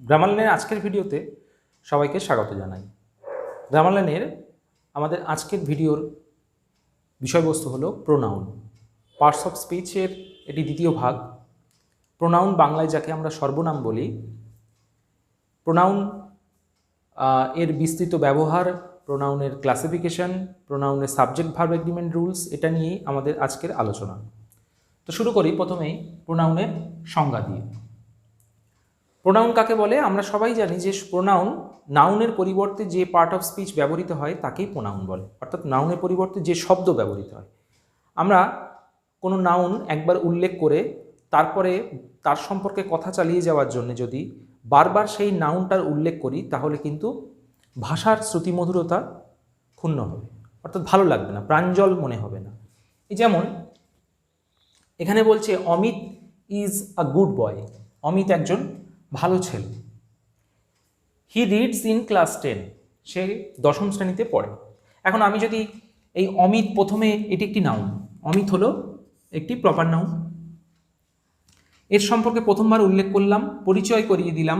Grammar লাইনের আজকের ভিডিওতে সবাইকে স্বাগত জানাই। গ্রামার লাইনের আমাদের আজকের ভিডিওর বিষয়বস্তু হলো প্রোনাউন। পার্টস অফ স্পিচের এটি দ্বিতীয় ভাগ। প্রোনাউন বাংলায় যাকে আমরা সর্বনাম বলি, প্রোনাউন এর বিস্তৃত ব্যবহার, প্রোনাউনের ক্লাসিফিকেশন, প্রোনাউনের সাবজেক্ট ভার্ব এগ্রিমেন্ট রুলস, এটা নিয়েই আমাদের আজকের আলোচনা। তো শুরু করি প্রথমেই প্রোনাউনের সংজ্ঞা দিয়ে। প্রোনাউন কাকে বলে? আমরা সবাই জানি যে প্রোনাউন নাউনের পরিবর্তে যে পার্ট অফ স্পিচ ব্যবহৃত হয় তাকেই প্রোনাউন বলে, অর্থাৎ নাউনের পরিবর্তে যে শব্দ ব্যবহৃত হয়। আমরা কোনো নাউন একবার উল্লেখ করে তারপরে তার সম্পর্কে কথা চালিয়ে যাওয়ার জন্য যদি বারবার সেই নাউনটার উল্লেখ করি তাহলে কিন্তু ভাষার শ্রুতিমধুরতা ক্ষুণ্ণ হবে, অর্থাৎ ভালো লাগবে না, প্রাঞ্জল মনে হবে না। এই যেমন এখানে বলছে Amit is a good boy, Amit একজন ভালো ছেলে। হি রিডস ইন ক্লাস 10, সে 10ম শ্রেণীতে পড়ে। এখন আমি যদি এই অমিত, প্রথমে এটি একটি নাউন, অমিত হলো একটি প্রপার নাউন, এর সম্পর্কে প্রথমবার উল্লেখ করলাম, পরিচয় করিয়ে দিলাম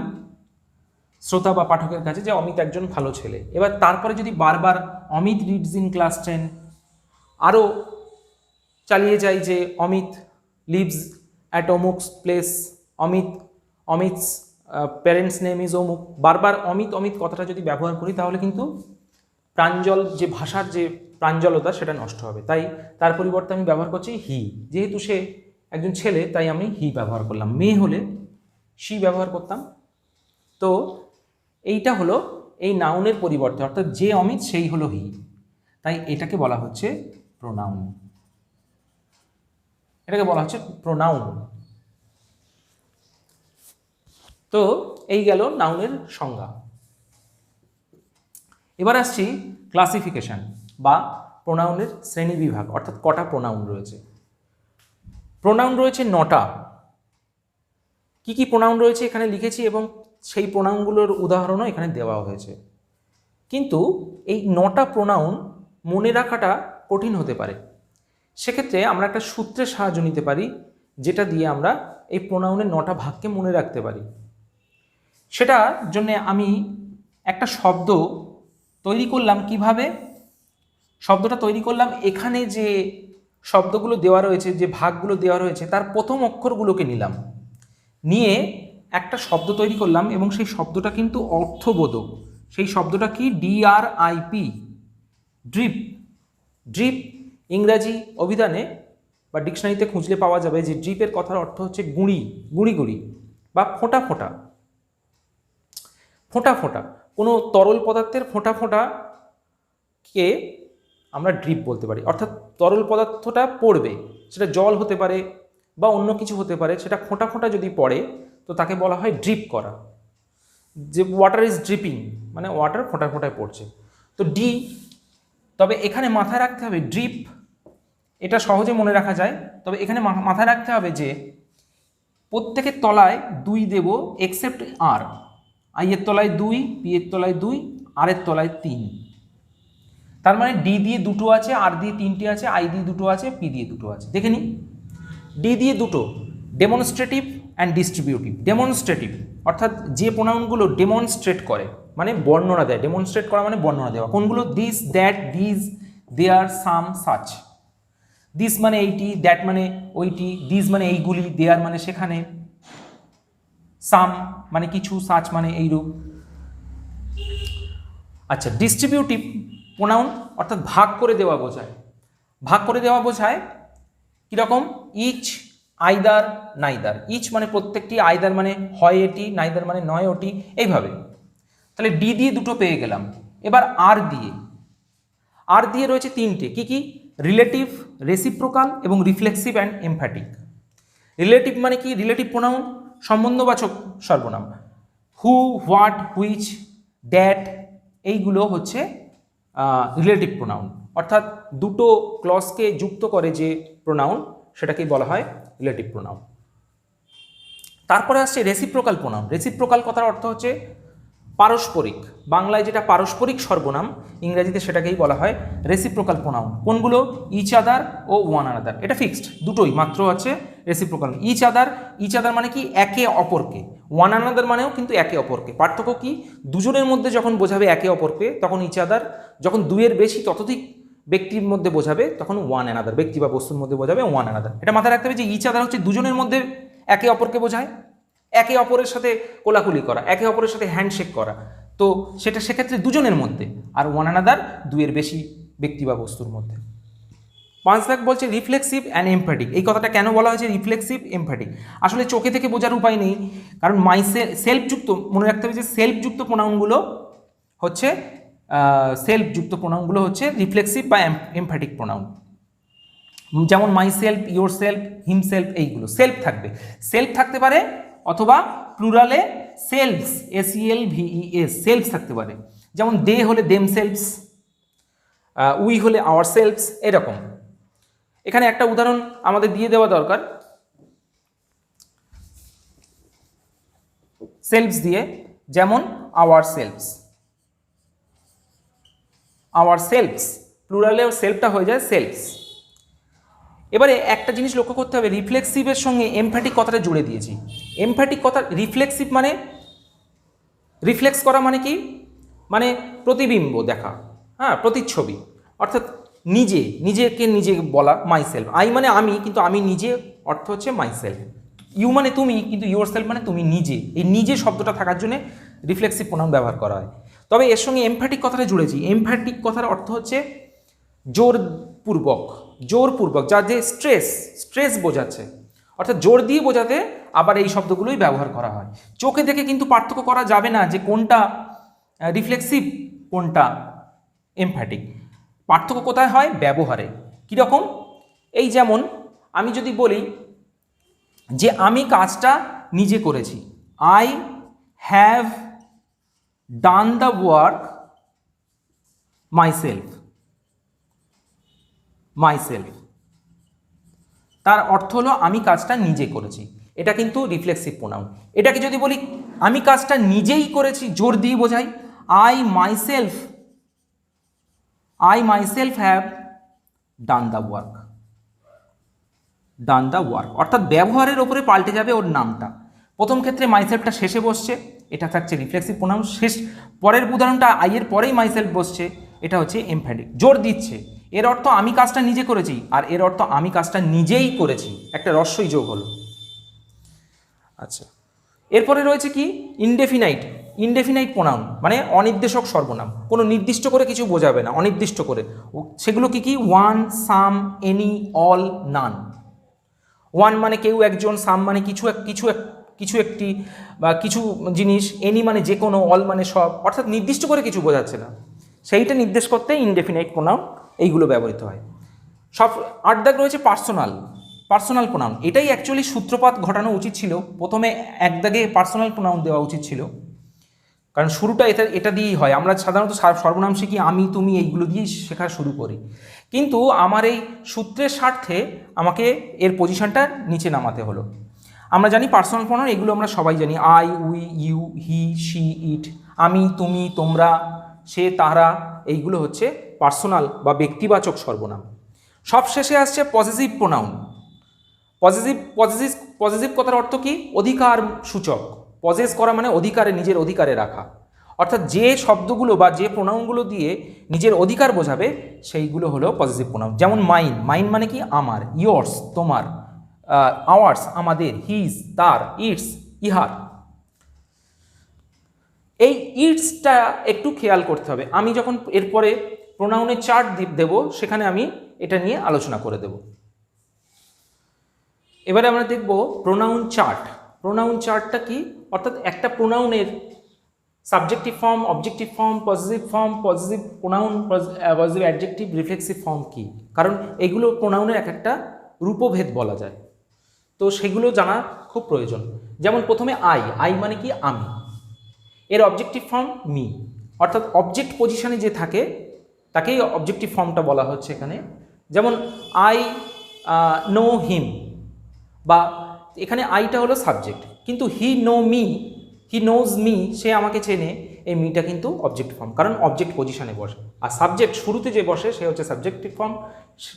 শ্রোতা বা পাঠকের কাছে যে অমিত একজন ভালো ছেলে। এবার তারপরে যদি বারবার অমিত রিডস ইন ক্লাস 10 আরও চালিয়ে যাই যে অমিত লিভস অ্যাট অমুকস place, Amit's parents name is অমুক, বারবার অমিত অমিত কথাটা যদি ব্যবহার করি তাহলে কিন্তু প্রাঞ্জল, যে ভাষার যে প্রাঞ্জলতা সেটা নষ্ট হবে। তাই তার পরিবর্তে আমি ব্যবহার করছি হি। যেহেতু সে একজন ছেলে তাই আমি হি ব্যবহার করলাম, মেয়ে হলে শি ব্যবহার করতাম। তো এইটা হলো এই নাউনের পরিবর্তে, অর্থাৎ যে অমিত সেই হলো হি, তাই এটাকে বলা হচ্ছে প্রোনাউন। এটাকে বলা হচ্ছে প্রোনাউন। তো এই গেল নাউনের সংজ্ঞা। এবার আসছি ক্লাসিফিকেশন বা প্রোনাউনের শ্রেণী বিভাগ, অর্থাৎ কটা প্রোনাউন রয়েছে। প্রোনাউন রয়েছে 9টা। কি কি প্রোনাউন রয়েছে এখানে লিখেছি এবং সেই প্রোনাউনগুলোর উদাহরণও এখানে দেওয়া হয়েছে। কিন্তু এই 9টা প্রোনাউন মনে রাখাটা কঠিন হতে পারে। সেক্ষেত্রে আমরা একটা সূত্রের সাহায্য নিতে পারি, যেটা দিয়ে আমরা এই প্রোনাউনের 9টা ভাগকে মনে রাখতে পারি। সেটার জন্যে আমি একটা শব্দ তৈরি করলাম। কিভাবে শব্দটা তৈরি করলাম? এখানে যে শব্দগুলো দেওয়া রয়েছে, যে ভাগগুলো দেওয়া রয়েছে, তার প্রথম অক্ষরগুলোকে নিলাম, নিয়ে একটা শব্দ তৈরি করলাম এবং সেই শব্দটা কিন্তু অর্থবোধক। সেই শব্দটা কি? DRIP, drip. ড্রিপ ইংরাজি অভিধানে বা ডিকশনারিতে খুঁজলে পাওয়া যাবে যে ড্রিপের কথার অর্থ হচ্ছে গুঁড়ি, গুঁড়ি গুঁড়ি বা ফোঁটা ফোঁটা, ফোঁটা ফোঁটা। কোনো তরল পদার্থের ফোঁটা ফোঁটাকে আমরা ড্রিপ বলতে পারি, অর্থাৎ তরল পদার্থটা পড়বে, সেটা জল হতে পারে বা অন্য কিছু হতে পারে, সেটা ফোঁটা ফোঁটা যদি পড়ে তো তাকে বলা হয় ড্রিপ করা। যে ওয়াটার ইজ ড্রিপিং, মানে ওয়াটার ফোঁটা ফোঁটায় পড়ছে। তো ডি, তবে এখানে মাথায় রাখতে হবে ড্রিপ, এটা সহজে মনে রাখা যায়, তবে এখানে মাথায় রাখতে হবে যে প্রত্যেকের তলায় 2 দেব, এক্সেপ্ট আর। আই এর তলায় 2, পি এর তলায় 2, আর এর তলায় 3। তার মানে ডি দিয়ে 2টো আছে, আর দিয়ে 3টে আছে, আই দিয়ে 2টো আছে, পি দিয়ে 2টো আছে। দেখে নিই, ডি দিয়ে 2টো, ডেমনস্ট্রেটিভ অ্যান্ড ডিস্ট্রিবিউটিভ। ডেমনস্ট্রেটিভ অর্থাৎ যে প্রোনাউনগুলো ডেমনস্ট্রেট করে, মানে বর্ণনা দেয়। ডেমনস্ট্রেট করা মানে বর্ণনা দেওয়া। কোনগুলো? This, that, this, there, some, such. This মানে এইটি, দ্যাট মানে ওইটি, দিস মানে এইগুলি, দেয়ার মানে সেখানে, সাম মানে কিছু, সাচ মানে এইরূপ। আচ্ছা, ডিস্ট্রিবিউটিভ প্রোনাউন অর্থাৎ ভাগ করে দেওয়া বোঝায়। ভাগ করে দেওয়া বোঝায় কীরকম? Each, either, neither. ইচ মানে প্রত্যেকটি, আইদার মানে হয় এটি, নাইদার মানে নয় ওটি, এইভাবে। তাহলে ডি দিয়ে 2টো পেয়ে গেলাম। এবার আর দিয়ে রয়েছে 3টে। কি কি? রিলেটিভ, রেসিপ্রোকাল এবং রিফ্লেক্সিভ অ্যান্ড এমফ্যাটিক। রিলেটিভ মানে কি? রিলেটিভ প্রোনাউন সম্বন্ধবাচক সর্বনাম। হু, হোয়াট, হুইচ, দ্যাট, এইগুলো হচ্ছে রিলেটিভ প্রোনাউন, অর্থাৎ 2টো ক্লজকে যুক্ত করে যে প্রোনাউন সেটাকেই বলা হয় রিলেটিভ প্রোনাউন। তারপরে আসছে রেসিপ্রোকাল প্রোনাউন। রেসিপ্রোকাল কথার অর্থ হচ্ছে পারস্পরিক। বাংলায় যেটা পারস্পরিক সর্বনাম, ইংরেজিতে সেটাকেই বলা হয় রেসিপ্রোকাল প্রোনাউন। কোনগুলো? ইচ আদার ও ওয়ান আনাদার। এটা ফিক্সড, দুটোই মাত্র আছে রেসিপ্রোকাল। ইচ আদার মানে কি একে অপরকে, ওয়ান আনাদার মানেও কিন্তু একে অপরকে। পার্থক্য কি, দুজনের মধ্যে যখন বোঝাবে একে অপরকে তখন ইচ আদার, যখন দুইয়ের বেশি ততোধিক ব্যক্তির মধ্যে বোঝাবে তখন ওয়ান অ্যানাদার, ব্যক্তি বা বস্তুর মধ্যে বোঝাবে ওয়ান অ্যানাদার। এটা মাথায় রাখতে হবে যে ইচ আদার হচ্ছে দুজনের মধ্যে একে অপরকে বোঝায়, একে অপরের সাথে কোলাকুলি করা, একে অপরের সাথে হ্যান্ডশেক করা, তো সেটা সেক্ষেত্রে দুজনের মধ্যে। আর ওয়ান অ্যানাদার দুইয়ের বেশি ব্যক্তি বা বস্তুর মধ্যে। 5 দাগ বলছে রিফ্লেক্সিভ অ্যান্ড এমফ্যাটিক। এই কথাটা কেন বলা হয়েছে রিফ্লেক্সিভ এমফ্যাটিক? আসলে চোখে থেকে বোঝার উপায় নেই, কারণ সেলফযুক্ত, মনে রাখতে হবে যে সেলফযুক্ত প্রোনাউনগুলো হচ্ছে রিফ্লেক্সিভ বা এমফ্যাটিক প্রোনাউন। যেমন my self, your self, him self, এইগুলো সেলফ থাকবে, সেলফ থাকতে পারে, অথবা প্লুরালে সেলফস, SELVES, সেলফস থাকতে পারে। যেমন দে হলে দেম সেলফস, উই হলে আওয়ার সেলফস, এরকম। এখানে একটা উদাহরণ আমাদের দিয়ে দেওয়া দরকার সেলফস দিয়ে, যেমন আওয়ার সেলফস, প্লুরালে সেলফটা হয়ে যায় সেলফস। এবারে একটা জিনিস লক্ষ্য করতে হবে, রিফ্লেক্সিভের সঙ্গে এমফ্যাটিক কথাটা জুড়ে দিয়েছি। এমফ্যাটিক কথা, রিফ্লেক্সিভ মানে রিফ্লেক্স করা মানে কি, মানে প্রতিবিম্ব দেখা, হ্যাঁ, প্রতিচ্ছবি, অর্থাৎ নিজেকে নিজে বলা, মাই সেলফ। আই মানে আমি, কিন্তু আমি নিজে অর্থ হচ্ছে মাই সেলফ। ইউ মানে তুমি, কিন্তু ইউর সেলফ মানে তুমি নিজে। এই নিজে শব্দটা থাকার জন্য রিফ্লেক্সিভ প্রোনাউন ব্যবহার করা হয়। তবে এর সঙ্গে এমফ্যাটিক কথাটা জুড়েছি। এমফ্যাটিক কথার অর্থ হচ্ছে জোরপূর্বক, যা যে স্ট্রেস বোঝাচ্ছে, অর্থাৎ জোর দিয়ে বোঝাতে আবার এই শব্দগুলোই ব্যবহার করা হয়। চোখে দেখে কিন্তু পার্থক্য করা যাবে না যে কোনটা রিফ্লেক্সিভ কোনটা এমফ্যাটিক। পার্থক্য কোথায় হয়? ব্যবহারে। কীরকম? এই যেমন আমি যদি বলি যে আমি কাজটা নিজে করেছি, I have done the work myself, তার অর্থ হলো আমি কাজটা নিজে করেছি। এটা কিন্তু রিফ্লেক্সিভ প্রোনাউন। এটাকে যদি বলি আমি কাজটা নিজেই করেছি, জোর দিয়ে বোঝাই, I myself have done the work, অর্থাৎ ব্যবহারের ওপরে পাল্টে যাবে ওর নামটা। প্রথম ক্ষেত্রে মাইসেলফটা শেষে বসছে, এটা থাকছে রিফ্লেক্সিভ প্রোনাউন। পরের উদাহরণটা আই এর পরেই মাইসেলফ বসছে, এটা হচ্ছে এমফ্যাটিক, জোর দিচ্ছে। এর অর্থ আমি কাজটা নিজে করেছি, আর এর অর্থ আমি কাজটা নিজেই করেছি, একটা রস্যই যোগ হলো। আচ্ছা, এরপরে রয়েছে কি ইনডেফিনাইট প্রোনাউন, মানে অনির্দেশক সর্বনাম, কোনো নির্দিষ্ট করে কিছু বোঝাবে না, অনির্দিষ্ট করে। সেগুলো কি ওয়ান, সাম, এনি, অল, নান। ওয়ান মানে কেউ একজন, সাম মানে কিছু একটি বা কিছু জিনিস, এনি মানে যে কোনো, অল মানে সব, অর্থাৎ নির্দিষ্ট করে কিছু বোঝাচ্ছে না, সেইটা নির্দেশ করতে ইনডেফিনাইট প্রোনাউন এইগুলো ব্যবহৃত হয়। 8 দাগ রয়েছে পার্সোনাল প্রোনাউন। এটাই অ্যাকচুয়ালি সূত্রপাত ঘটানো উচিত ছিল, প্রথমে 1 দাগে পার্সোনাল প্রোনাউন দেওয়া উচিত ছিল, কারণ শুরুটা এটা দিয়েই হয়। আমরা সাধারণত সর্বনাম শিখি আমি, তুমি, এইগুলো দিয়েই শেখা শুরু করি, কিন্তু আমার এই সূত্রের স্বার্থে আমাকে এর পজিশনটা নিচে নামাতে হলো। আমরা জানি পার্সোনাল প্রোনাউন, এগুলো আমরা সবাই জানি, I, we, you, he, she, it, আমি, তুমি, তোমরা, সে, তারা, এইগুলো হচ্ছে পার্সোনাল বা ব্যক্তিবাচক সর্বনাম। সব শেষে আসছে পজেসিভ প্রোনাউন। পজেসিভ কথার অর্থ কি? অধিকার সূচক। পজেস করা মানে অধিকারে, নিজের অধিকারে রাখা, অর্থাৎ যে শব্দগুলো বা যে প্রোনাউনগুলো দিয়ে নিজের অধিকার বোঝাবে সেইগুলো হলো পজেসিভ প্রোনাউন। যেমন মাইন মানে কি আমার, ইয়োর্স তোমার, আওয়ার্স আমাদের, হিজ তার, ইটস ইহার। এই ইটসটা একটু খেয়াল করতে হবে। আমি যখন এরপরে প্রোনাউনের চার্ট দেব, সেখানে আমি এটা নিয়ে আলোচনা করে দেব। এবারে আমরা দেখব প্রোনাউন চার্টটা কি, অর্থাৎ একটা প্রোনাউনের subjective form, objective form, possessive form, possessive pronoun, possessive adjective, reflexive form কি, কারণ এগুলো প্রোনাউনের একটা রূপভেদ বলা যায়, তো সেগুলো জানা খুব প্রয়োজন। যেমন প্রথমে আই মানে কি আমি, এর অবজেক্টিভ ফর্ম মি, অর্থাৎ অবজেক্ট পজিশনে যে থাকে তাকেই অবজেক্টিভ ফর্মটা বলা হচ্ছে এখানে। যেমন আই নো হিম, বা এখানে আইটা হলো সাবজেক্ট, কিন্তু হি নোজ মি, সে আমাকে চেনে, এই মিটা কিন্তু অবজেক্ট ফর্ম, কারণ অবজেক্ট পজিশনে বসে। আর সাবজেক্ট শুরুতে যে বসে সে হচ্ছে সাবজেক্টিভ ফর্ম,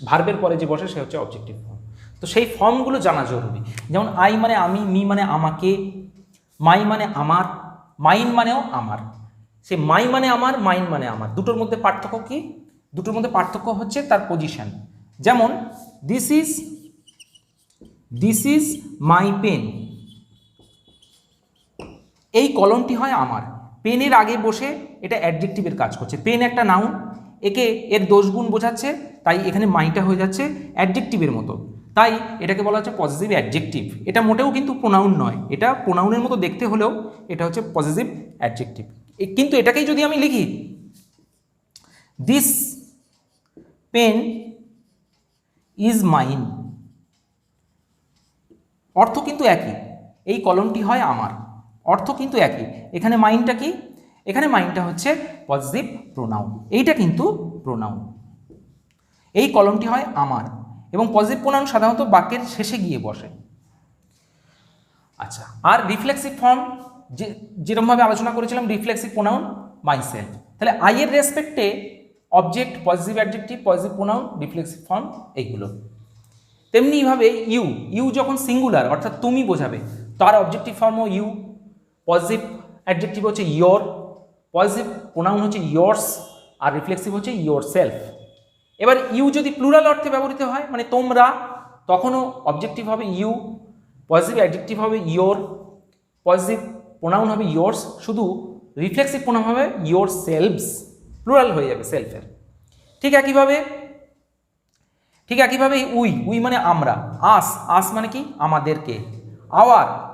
ভার্বের পরে যে বসে সে হচ্ছে অবজেক্টিভ ফর্ম। তো সেই ফর্মগুলো জানা জরুরি। যেমন আই মানে আমি, মি মানে আমাকে, মাই মানে আমার, মাইন মানেও আমার। সে মাই মানে আমার, মাইন মানে আমার, দুটোর মধ্যে পার্থক্য কি? দুটোর মধ্যে পার্থক্য হচ্ছে তার পজিশন। যেমন দিস ইজ মাই পেন, এই কলমটি হয় আমার। পেনের আগে বসে এটা অ্যাডজেক্টিভের কাজ করছে। পেন একটা নাউন, একে এর দোষগুণ বোঝাচ্ছে, তাই এখানে মাইটা হয়ে যাচ্ছে অ্যাডজেক্টিভের মতো, তাই এটাকে বলা হচ্ছে পজিটিভ অ্যাডজেক্টিভ। এটা মোটেও কিন্তু প্রোনাউন নয়, এটা প্রোনাউনের মতো দেখতে হলেও এটা হচ্ছে পজিটিভ অ্যাডজেক্টিভ। কিন্তু এটাকেই যদি আমি লিখি দিস পেন ইজ মাইন, অর্থ কিন্তু একই, এই কলমটি হয় আমার, অর্থ কিন্তু একই। এখানে মাইনটা কি? এখানে মাইনটা হচ্ছে পজিটিভ প্রোনাউন, এইটা কিন্তু প্রোনাউন। এই কলমটি হয় আমার, এবং পজিটিভ প্রোনাউন সাধারণত বাক্যের শেষে গিয়ে বসে। আচ্ছা, আর রিফ্লেক্সিভ ফর্ম যেরকমভাবে আলোচনা করেছিলাম, রিফ্লেক্সিভ প্রোনাউন মাইসেলফ। তাহলে আই এর রেসপেক্টে object, possessive adjective, possessive pronoun, reflexive form এইগুলো। তেমনিভাবে ইউ যখন সিঙ্গুলার অর্থাৎ তুমি বোঝাবে, তার অবজেক্টিভ ফর্মও ইউ, পজিটিভ অ্যাডজেক্টিভ হচ্ছে ইয়োর, পজিটিভ প্রোনাউন হচ্ছে ইয়োর্স, আর রিফ্লেক্সিভ হচ্ছে ইয়োর সেলফ। এবার ইউ যদি প্লুরাল অর্থে ব্যবহৃত হয়, মানে তোমরা, তখনও অবজেক্টিভ হবে ইউ, পজিটিভ অ্যাডজেক্টিভ হবে ইয়োর, পজিটিভ প্রোনাউন হবে ইয়োর্স, শুধু রিফ্লেক্সিভ প্রোনাউন হবে ইয়োর সেলভস, প্লুরাল হয়ে যাবে সেলফের। ঠিক একইভাবে উই মানে আমরা, আস মানে কি? আমাদেরকে,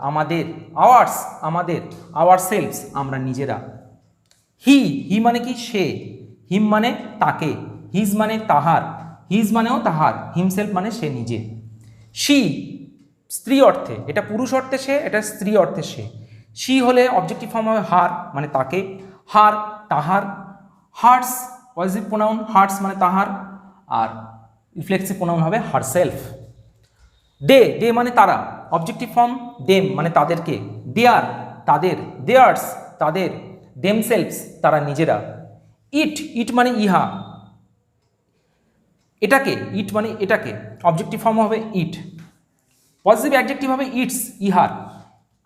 আমাদের, আওয়ার্স আমাদের, আওয়ার সেলভস আমরা নিজেরা। হি মানে কি? সে, হিম মানে তাকে, হিজ মানে তাহার, হিজ মানেও তাহার, হিমসেলফ মানে সে নিজে। শি স্ত্রী অর্থে, এটা পুরুষ অর্থে সে, এটা স্ত্রী অর্থে সে। শি হলে অবজেক্টিভ ফর্ম হবে হার মানে তাকে, হার তাহার। হার্টস পজিটিভ প্রোনাউন, হার্টস মানে তাহার, আর রিফ্লেক্সিভ প্রোনাউন হবে হারসেলফ। ডে মানে তারা, অবজেক্টিভ ফর্ম দেম মানে তাদেরকে, দেয়ার তাদের, দেয়ার্স তাদের, দেমসেলভস তারা নিজেরা। ইট মানে ইহা, এটাকে, ইট মানে এটাকে, অবজেক্টিভ ফর্ম হবে ইট। পজিটিভ অ্যাডজেক্টিভ হবে ইটস, ইহার।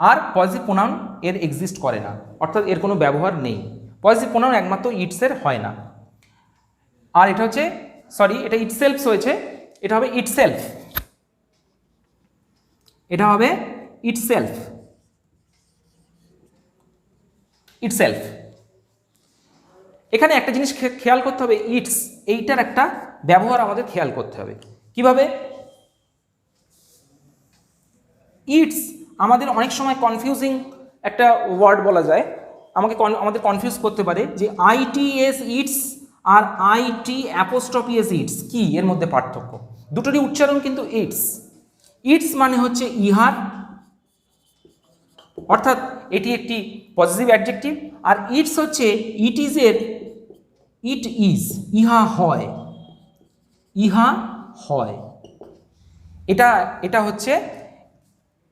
আর পজিটিভ প্রোনাউন এর এক্সিস্ট করে না, অর্থাৎ এর কোনো ব্যবহার নেই। পজিটিভ প্রোনাউন একমাত্র ইটসের হয় না। আর এটা হচ্ছে, এটা ইটসেলফস হয়েছে, এটা হবে ইটসেলফ, এটা হবে ইটসেলফ। এখানে একটা জিনিস খেয়াল করতে হবে, ইটস এইটার একটা ব্যবহার আমাদের খেয়াল করতে হবে। কিভাবে? ইটস আমাদের অনেক সময় কনফিউজিং একটা ওয়ার্ড বলা যায়, আমাদের কনফিউজ করতে পারে যে আইটিএস ইটস আর আইটি অ্যাপোস্ট্রফি এস ইটস, কি এর মধ্যে পার্থক্য? দুটোরই উচ্চারণ কিন্তু ইটস মানে হচ্ছে ইহার, অর্থাৎ এটি একটি পজিটিভ অ্যাডজেক্টিভ। আর ইটস হচ্ছে ইট ইজের, ইট ইজ, ইহা হয়, এটা হচ্ছে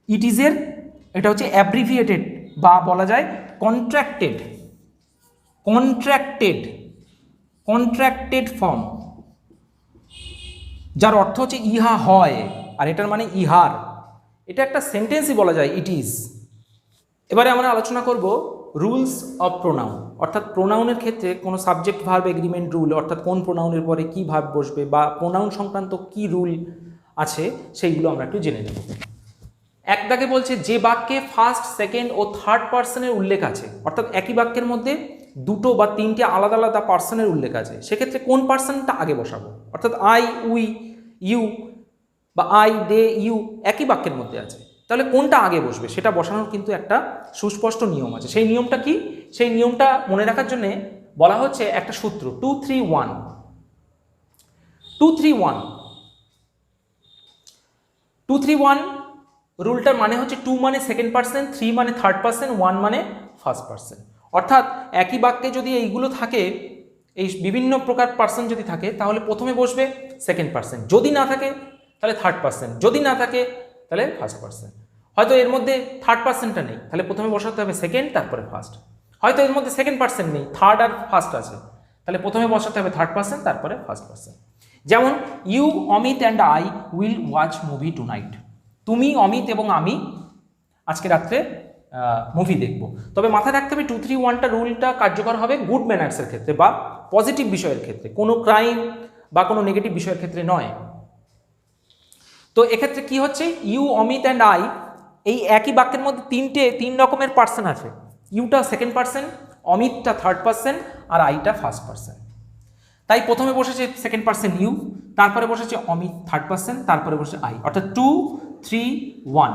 ইট ইজের, এটা হচ্ছে অ্যাব্রিভিয়েটেড বা বলা যায় কন্ট্রাক্টেড ফর্ম, যার অর্থ হচ্ছে ইহা হয়, আর এটার মানে ইহার। এটা একটা সেন্টেন্সই বলা যায়, ইট ইজ। এবারে আমরা আলোচনা করব রুলস অফ প্রোনাউন, অর্থাৎ প্রোনাউনের ক্ষেত্রে কোনো সাবজেক্ট ভার্ব এগ্রিমেন্ট রুল, অর্থাৎ কোন প্রোনাউনের পরে কি ভার্ব বসবে বা প্রোনাউন সংক্রান্ত কি রুল আছে সেইগুলো আমরা একটু জেনে নেব। এক দাগে বলছে যে বাক্যে ফার্স্ট, সেকেন্ড ও থার্ড পার্সনের উল্লেখ আছে, অর্থাৎ একই বাক্যের মধ্যে দুটো বা তিনটে আলাদা আলাদা পার্সনের উল্লেখ আছে, সেক্ষেত্রে কোন পার্সনটা আগে বসাবো? অর্থাৎ আই, উই, ইউ বা আই, দে, ইউ একই বাক্যের মধ্যে আছে, তাহলে কোনটা আগে বসবে সেটা বসানোর কিন্তু একটা সুস্পষ্ট নিয়ম আছে। সেই নিয়মটা কি? সেই নিয়মটা মনে রাখার জন্য বলা হচ্ছে একটা সূত্র 2-3-1। 2-3-1 রুলটার মানে হচ্ছে 2 মানে সেকেন্ড পার্সন, 3 মানে থার্ড পার্সন, 1 মানে ফার্স্ট পার্সন। অর্থাৎ একই বাক্যে যদি এইগুলো থাকে, এই বিভিন্ন প্রকার পার্সন যদি থাকে, তাহলে প্রথমে বসবে সেকেন্ড পার্সন, যদি না থাকে তাহলে থার্ড পার্সন, যদি না থাকে তাহলে ফার্স্ট পার্সন। হয়তো এর মধ্যে থার্ড পার্সনটা নেই, তাহলে প্রথমে বসাতে হবে সেকেন্ড, তারপরে ফার্স্ট। হয়তো এর মধ্যে সেকেন্ড পার্সন নেই, থার্ড আর ফার্স্ট আছে, তাহলে প্রথমে বসাতে হবে থার্ড পার্সন, তারপরে ফার্স্ট পার্সন। যেমন you Amit and I will watch movie tonight. তুমি, অমিত এবং আমি আজকে রাত্রে মুভি দেখব। তবে মাথায় রাখতে হবে 2, 3, 1টা রুলটা কার্যকর হবে গুড ম্যানার্সের ক্ষেত্রে বা পজিটিভ বিষয়ের ক্ষেত্রে, কোনো ক্রাইম বা কোনো নেগেটিভ বিষয়ের ক্ষেত্রে নয়। তো এক্ষেত্রে কি হচ্ছে, ইউ, অমিত অ্যান্ড আই, এই একই বাক্যের মধ্যে তিন রকমের পার্সন আছে। ইউটা সেকেন্ড পার্সন, অমিতটা থার্ড পার্সন, আর আইটা ফার্স্ট পার্সন। তাই প্রথমে বসেছে সেকেন্ড পার্সন ইউ, তারপরে বসেছে অমিত থার্ড পার্সন, তারপরে বসেছে আই, অর্থাৎ 2, 3, 1।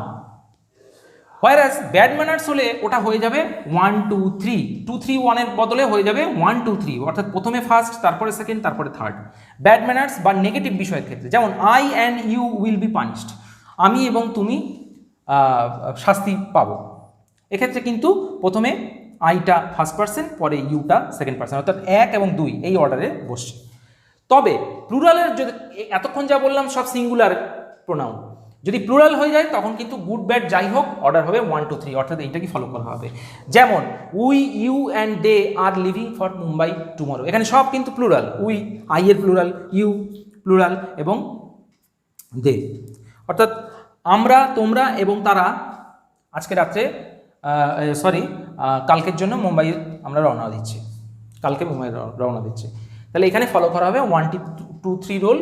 হোয়ারাস ব্যাড ম্যানার্স হলে ওটা হয়ে যাবে 1, 2, 3, 2, 3, 1 এর বদলে হয়ে যাবে 1, 2, 3, অর্থাৎ প্রথমে ফার্স্ট, তারপরে সেকেন্ড, তারপরে থার্ড। ব্যাড ম্যানার্স বা নেগেটিভ বিষয়ের ক্ষেত্রে, যেমন I and you will be punished, আমি এবং তুমি শাস্তি পাবো। এক্ষেত্রে কিন্তু প্রথমে আইটা ফার্স্ট পার্সন, পরে ইউটা সেকেন্ড পার্সন, অর্থাৎ 1 এবং 2 এই অর্ডারে বসছে। তবে প্লুরালের যদি, এতক্ষণ যা বললাম সব সিঙ্গুলার প্রোনাউন, যদি প্লুরাল হয়ে যায় তখন কিন্তু গুড ব্যাড যাই হোক অর্ডার হবে 1, 2, 3, অর্থাৎ এইটাকে ফলো করা হবে। যেমন we, you and they are living for Mumbai tomorrow, এখানে সব কিন্তু প্লুরাল। উই আই এর প্লুরাল, ইউ প্লুরাল এবং দে, অর্থাৎ আমরা, তোমরা এবং তারা আজকে রাত্রে কালকের জন্য মুম্বাই আমরা রওনা দিচ্ছি, কালকে মুম্বাই রওনা দিচ্ছি। তাহলে এখানে ফলো করা হবে 1, 2, 3 রোল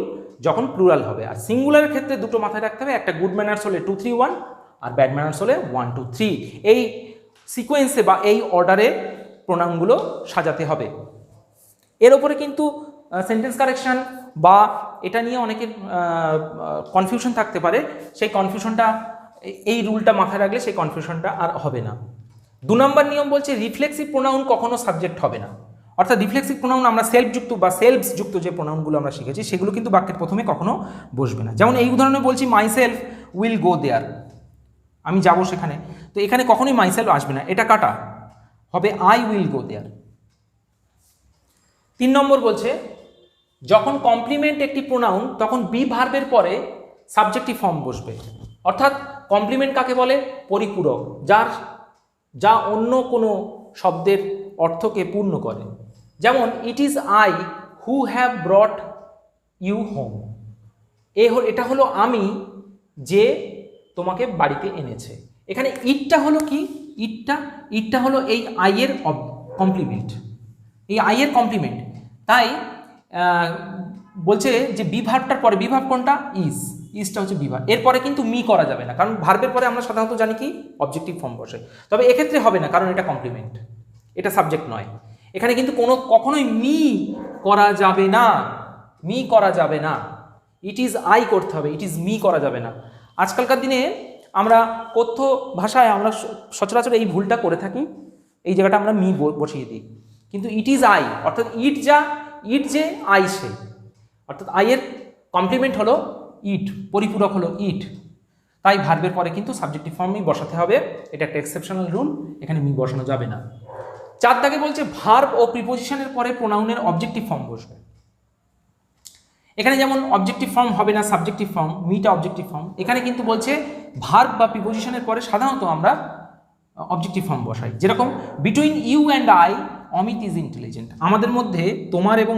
যখন প্লুরাল হবে। আর সিঙ্গুলারের ক্ষেত্রে দুটো মাথায় রাখতে হবে, একটা গুড ম্যানার্স হলে 2, 3, 1, আর ব্যাড ম্যানার্স হলে 1, 2, 3। এই সিকোয়েন্সে বা এই অর্ডারে প্রোনাউনগুলো সাজাতে হবে। এর ওপরে কিন্তু সেন্টেন্স কারেকশন বা এটা নিয়ে অনেকের কনফিউশন থাকতে পারে, সেই কনফিউশনটা, এই রুলটা মাথায় রাখলে সেই কনফিউশনটা আর হবে না। 2 নম্বর নিয়ম বলছে রিফ্লেক্সিভ প্রোনাউন কখনো সাবজেক্ট হবে না, অর্থাৎ রিফ্লেক্সিভ প্রোনাউন আমরা সেলফযুক্ত বা সেলফস যুক্ত যে প্রোনাউনগুলো আমরা শিখেছি সেগুলো কিন্তু বাক্যের প্রথমে কখনো বসবে না। যেমন এই উদাহরণে বলছি মাই সেলফ উইল গো দেয়ার, আমি যাব সেখানে, তো এখানে কখনোই মাই সেলফ আসবে না, এটা কাটা, হবে আই উইল গো দেয়ার। 3 নম্বর বলছে যখন কমপ্লিমেন্ট একটি প্রোনাউন তখন বি ভার্বের পরে সাবজেক্টিভ ফর্ম বসবে, অর্থাৎ কমপ্লিমেন্ট কাকে বলে, পরিপূরক, যা অন্য কোনো শব্দের অর্থকে পূর্ণ করে। যেমন it is I who have brought you home, এটা হলো আমি যে তোমাকে বাড়িতে এনেছে। এখানে ইটটা হলো কি, ইটটা হলো এই আইয়ের কমপ্লিমেন্ট, এই আইয়ের কমপ্লিমেন্ট। তাই বলছে যে বিভার্বটার পরে, বিভার্ব কোনটা, ইজটা হচ্ছে বিভার্ব, এরপরে কিন্তু মি করা যাবে না, কারণ ভার্বের পরে আমরা সাধারণত জানি কি অবজেক্টিভ ফর্ম বসে, তবে এক্ষেত্রে হবে না কারণ এটা কমপ্লিমেন্ট, এটা সাবজেক্ট নয়। এখানে কিন্তু কখনোই মি করা যাবে না, মি করা যাবে না, ইট ইজ আই করতে হবে, ইট ইজ মি করা যাবে না। আজকালকার দিনে আমরা কথ্য ভাষায় আমরা সচরাচর এই ভুলটা করে থাকি, এই জায়গাটা আমরা মি বসিয়ে দিই, কিন্তু ইট ইজ আই, অর্থাৎ ইট যে আই সে, অর্থাৎ আইয়ের কমপ্লিমেন্ট হলো ইট, পরিপূরক হলো ইট, তাই ভার্বের পরে কিন্তু সাবজেক্টিভ ফর্মই বসাতে হবে, এটা একটা এক্সেপশনাল রুল, এখানে মি বসানো যাবে না। 4 দাগে বলছে ভার্ব ও প্রিপোজিশনের পরে প্রোনাউনের অবজেক্টিভ ফর্ম বসবে। এখানে যেমন অবজেক্টিভ ফর্ম হবে না সাবজেক্টিভ ফর্ম, মিটা অবজেক্টিভ ফর্ম, এখানে কিন্তু বলছে ভার্ব বা প্রিপোজিশনের পরে সাধারণত আমরা অবজেক্টিভ ফর্ম বসাই। যেরকম between you and I Amit is intelligent, আমাদের মধ্যে, তোমার এবং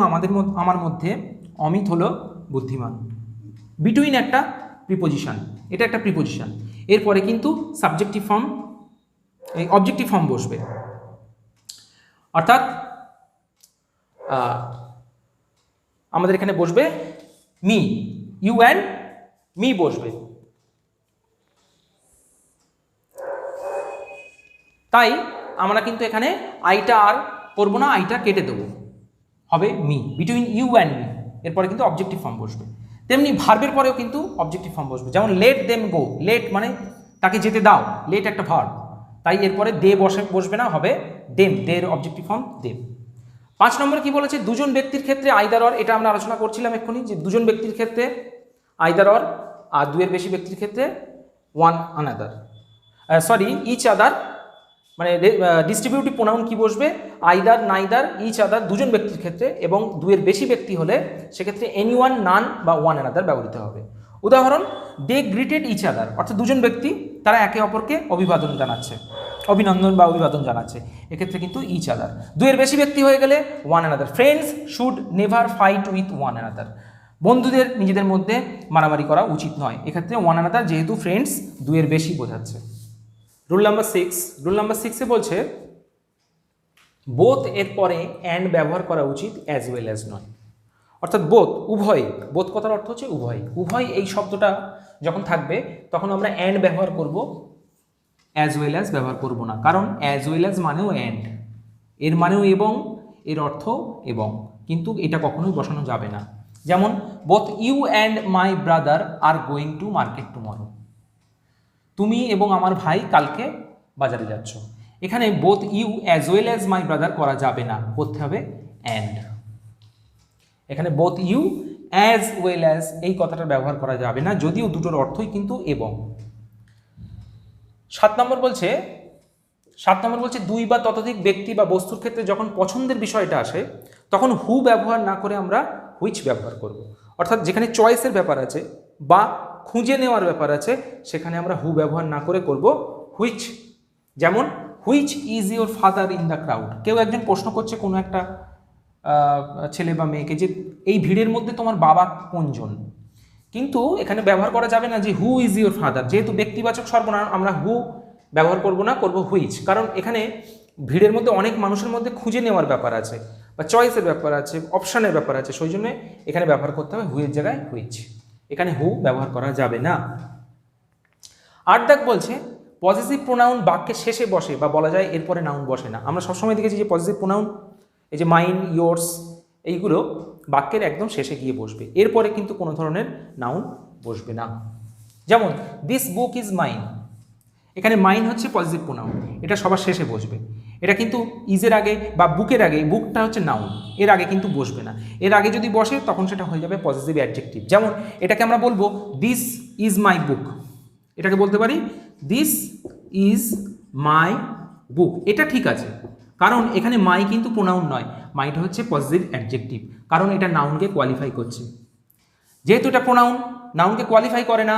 আমার মধ্যে অমিত হলো বুদ্ধিমান। বিটুইন একটা প্রিপোজিশন, এটা একটা প্রিপোজিশন, এরপরে কিন্তু সাবজেক্টিভ ফর্ম, এই অবজেক্টিভ ফর্ম বসবে, অর্থাৎ আমাদের এখানে বসবে মি, ইউ অ্যান্ড মি বসবে। তাই আমরা কিন্তু এখানে আইটা আর করবো না, আইটা কেটে দেবো, হবে me, between you and me, এরপরে কিন্তু অবজেক্টিভ ফর্ম বসবে। তেমনি ভার্বের পরেও কিন্তু অবজেক্টিভ ফর্ম বসবে, যেমন লেট দেম গো, লেট মানে তাকে যেতে দাও, লেট একটা ভার্ব, তাই এরপরে দে বসবে না, হবে দেম, দের অবজেক্টিভ ফর্ম দেম। 5 নম্বরে কি বলেছে, দুজন ব্যক্তির ক্ষেত্রে আইদার অর, এটা আমরা আলোচনা করছিলাম এক্ষুনি যে দুজন ব্যক্তির ক্ষেত্রে আইদার অর, আর 2 এর বেশি ব্যক্তির ক্ষেত্রে ওয়ান আনাদার, ইচ আদার, মানে ডিস্ট্রিবিউটিভ প্রোনাউন কি বসবে, আইদার, নাইদার, ইচ আদার, দুজন ব্যক্তির ক্ষেত্রে, এবং 2 এর বেশি ব্যক্তি হলে সেক্ষেত্রে এনিওয়ান, নান বা ওয়ান অ্যানাদার ব্যবহৃত হবে। উদাহরণ, দে গ্রিটেড ইচ আদার, অর্থাৎ দুজন ব্যক্তি তারা একে অপরকে অভিনন্দন বা অভিবাদন জানাচ্ছে, এক্ষেত্রে কিন্তু ইচ আদার। 2 এর বেশি ব্যক্তি হয়ে গেলে one another. Friends should never fight with one another, বন্ধুদের নিজেদের মধ্যে মারামারি করা উচিত নয়। এক্ষেত্রে ওয়ান আনাদার যেহেতু ফ্রেন্ডস দুয়ের বেশি বোঝাচ্ছে। রুল নাম্বার 6 বলছে বোথ এর পরে অ্যান্ড ব্যবহার করা উচিত অ্যাজ ওয়েল অ্যাজ নয়। অর্থাৎ বোথ উভয়, বোথ কথার অর্থ হচ্ছে উভয় এই শব্দটা যখন থাকবে তখন আমরা অ্যান্ড ব্যবহার করব, অ্যাজ ওয়েল অ্যাজ ব্যবহার করব না। কারণ অ্যাজ ওয়েল অ্যাজ মানেও অ্যান্ড, এর মানেও এবং, এর অর্থ এবং, কিন্তু এটা কখনোই বসানো যাবে না। যেমন both you and my brother are going to market tomorrow, তুমি এবং আমার ভাই কালকে বাজারে যাচ্ছ। এখানে both you as well as my brother করা যাবে না, করতে হবে অ্যান্ড। এখানে both you as well as এই কথাটা ব্যবহার করা যাবে না, যদিও দুটোর অর্থই কিন্তু এবং। 7 নম্বর বলছে দুই বা ততোধিক ব্যক্তি বা বস্তুর ক্ষেত্রে যখন পছন্দের বিষয়টা আসে তখন হু ব্যবহার না করে আমরা হুইচ ব্যবহার করব। অর্থাৎ যেখানে চয়েসের ব্যাপার আছে বা খুঁজে নেওয়ার ব্যাপার আছে সেখানে আমরা হু ব্যবহার না করে করব হুইচ। যেমন which is your father in the crowd, কেউ একজন প্রশ্ন করছে কোনো একটা ছেলে বা মেয়েকে যে এই ভিড়ের মধ্যে তোমার বাবা কোনজন, কিন্তু এখানে ব্যবহার করা যাবে না যে হু ইজ ইউর ফাদার, যেহেতু ব্যক্তিবাচক সর্বনাম আমরা হু ব্যবহার করব না, করব হুইচ। কারণ এখানে ভিড়ের মধ্যে অনেক মানুষের মধ্যে খুঁজে নেওয়ার ব্যাপার আছে বা চয়েসের ব্যাপার আছে, অপশানের ব্যাপার আছে, সেই জন্য এখানে ব্যবহার করতে হবে হুয়ের জায়গায় হুইচ, এখানে হু ব্যবহার করা যাবে না। 8 দাগ বলছে পজিটিভ প্রোনাউন বাক্যের শেষে বসে বা বলা যায় এরপরে নাউন বসে না। আমরা সবসময় দেখেছি যে পজিটিভ প্রোনাউন এই যে মাইন, ইয়োর্স, এইগুলো বাক্যের একদম শেষে গিয়ে বসবে, এরপরে কিন্তু কোনো ধরনের নাউন বসবে না। যেমন দিস বুক ইজ মাইন, এখানে মাইন হচ্ছে পজিটিভ প্রোনাউন, এটা সবার শেষে বসবে। এটা কিন্তু ইজের আগে বা বুকের আগে, বুকটা হচ্ছে নাউন, এর আগে কিন্তু বসবে না। এর আগে যদি বসে তখন সেটা হয়ে যাবে পজিটিভ অ্যাডজেক্টিভ। যেমন এটাকে আমরা বলবো দিস ইজ মাই বুক, এটাকে বলতে পারি দিস ইজ মাই বুক, এটা ঠিক আছে, কারণ এখানে মাই কিন্তু প্রোনাউন নয়, মাইটা হচ্ছে পজিটিভ অ্যাডজেক্টিভ, কারণ এটা নাউনকে কোয়ালিফাই করছে। যেহেতু এটা প্রোনাউন, নাউনকে কোয়ালিফাই করে না,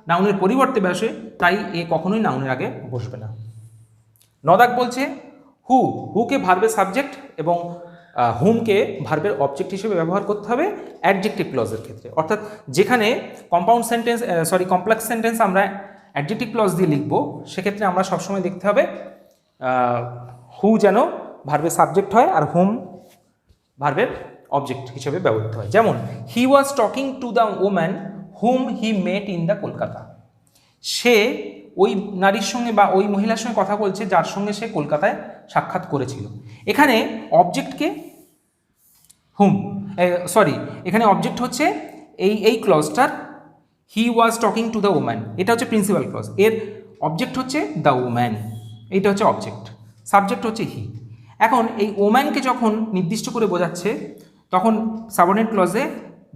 নাউনের পরিবর্তে বসে, তাই এ কখনোই নাউনের আগে বসবে না। 9 দাগ বলছে হুকে ভার্বের সাবজেক্ট এবং হুমকে ভার্বের অবজেক্ট হিসেবে ব্যবহার করতে হবে অ্যাডজেক্টিভ ক্লজের ক্ষেত্রে। অর্থাৎ যেখানে কমপ্লেক্স সেন্টেন্স আমরা অ্যাডজেক্টিভ ক্লজ দিয়ে লিখবো, সেক্ষেত্রে আমরা সবসময় দেখতে হবে হু যেন ভার্বের সাবজেক্ট হয় আর হুম ভার্বের অবজেক্ট হিসেবে ব্যবহৃত হয়। যেমন he was talking to the woman whom he met in the Kolkata, সে ওই নারীর সঙ্গে বা ওই মহিলার সঙ্গে কথা বলছে যার সঙ্গে সে কলকাতায় সাক্ষাৎ করেছিল। এখানে অবজেক্টকে এখানে অবজেক্ট হচ্ছে এই ক্লজটার he was talking to the woman, এটা হচ্ছে প্রিন্সিপাল ক্লজ, এর অবজেক্ট হচ্ছে দ্য ওম্যান, এইটা হচ্ছে অবজেক্ট, সাবজেক্ট হচ্ছে হি। এখন এই ওম্যানকে যখন নির্দিষ্ট করে বোঝাচ্ছে তখন সাবঅর্ডিনেট ক্লজে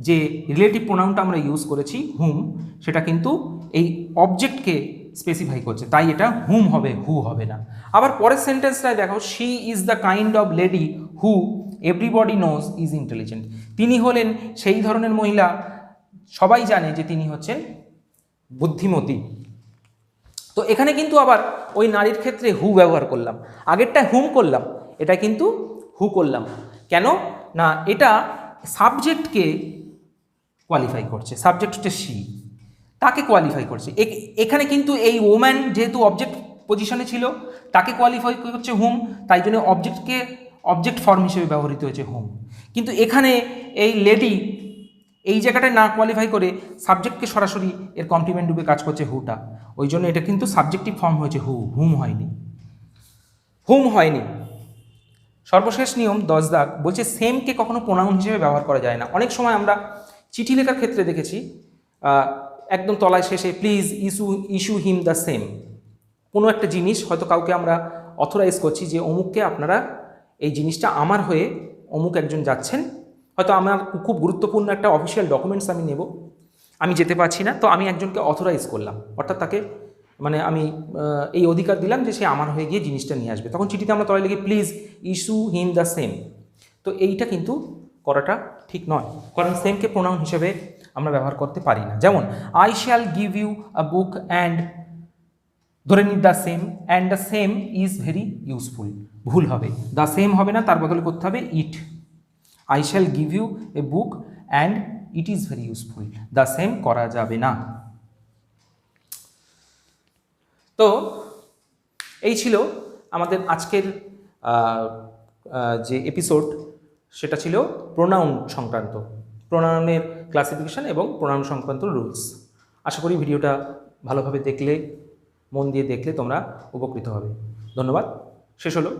যে রিলেটিভ প্রোনাউনটা আমরা ইউজ করেছি হুম, সেটা কিন্তু এই অবজেক্টকে স্পেসিফাই করছে, তাই এটা হুম হবে, হু হবে না। আবার পরের সেন্টেন্সটায় দেখো she is the kind of lady who everybody knows is intelligent, তিনি হলেন সেই ধরনের মহিলা সবাই জানে যে তিনি হচ্ছেন বুদ্ধিমতী। তো এখানে কিন্তু আবার ওই নারীর ক্ষেত্রে হু ব্যবহার করলাম, আগেরটা হুম করলাম, এটা কিন্তু হু করলাম। কেন না, এটা সাবজেক্টকে কোয়ালিফাই করছে, সাবজেক্ট হচ্ছে শি, তাকে কোয়ালিফাই করছে। এখানে কিন্তু এই ওম্যান যেহেতু অবজেক্ট পজিশনে ছিল তাকে কোয়ালিফাই করছে হুম, তাই জন্য অবজেক্টকে অবজেক্ট ফর্ম হিসেবে ব্যবহৃত হয়েছে হুম। কিন্তু এখানে এই লেডি এই জায়গাটায় না কোয়ালিফাই করে সাবজেক্টকে সরাসরি এর কমপ্লিমেন্ট রূপে কাজ করছে হুটা, ওই জন্য এটা কিন্তু সাবজেক্টিভ ফর্ম হয়েছে হুম হয়নি। সর্বশেষ নিয়ম 10 দাগ বলছে সেমকে কখনো প্রোনাউন হিসেবে ব্যবহার করা যায় না। অনেক সময় আমরা চিঠি লেখার ক্ষেত্রে দেখেছি একদম তলায় শেষে please issue him the same, কোনো একটা জিনিস হয়তো কাউকে আমরা অথরাইজ করছি যে অমুককে আপনারা এই জিনিসটা আমার হয়ে অমুক একজন যাচ্ছেন, হয়তো আমার খুব গুরুত্বপূর্ণ একটা অফিসিয়াল ডকুমেন্টস আমি নেব, আমি যেতে পারছি না, তো আমি একজনকে অথরাইজ করলাম, অর্থাৎ তাকে মানে আমি এই অধিকার দিলাম যে সে আমার হয়ে গিয়ে জিনিসটা নিয়ে আসবে, তখন চিঠিতে আমরা তলায় লিখি please issue him the same. তো এইটা কিন্তু করাটা ঠিক নয়, কারণ সেমকে প্রোনাউন হিসেবে আমরা ব্যবহার করতে পারি না। যেমন I shall give you a book and ধরে নিই the same, and the same is very useful, ভুল হবে, দ্য সেম হবে না, তার বদলে করতে হবে it. I shall give you a book and it is very useful, the same করা যাবে না। তো এই ছিল আমাদের আজকের যে এপিসোড, সেটা ছিল প্রোনাউন সংক্রান্ত, প্রোনাউনের ক্লাসিফিকেশন এবং প্রোনাউন সংক্রান্ত রুলস। আশা করি ভিডিওটা ভালোভাবে দেখলে, মন দিয়ে দেখলে তোমরা উপকৃত হবে। ধন্যবাদ। শেষ হলো।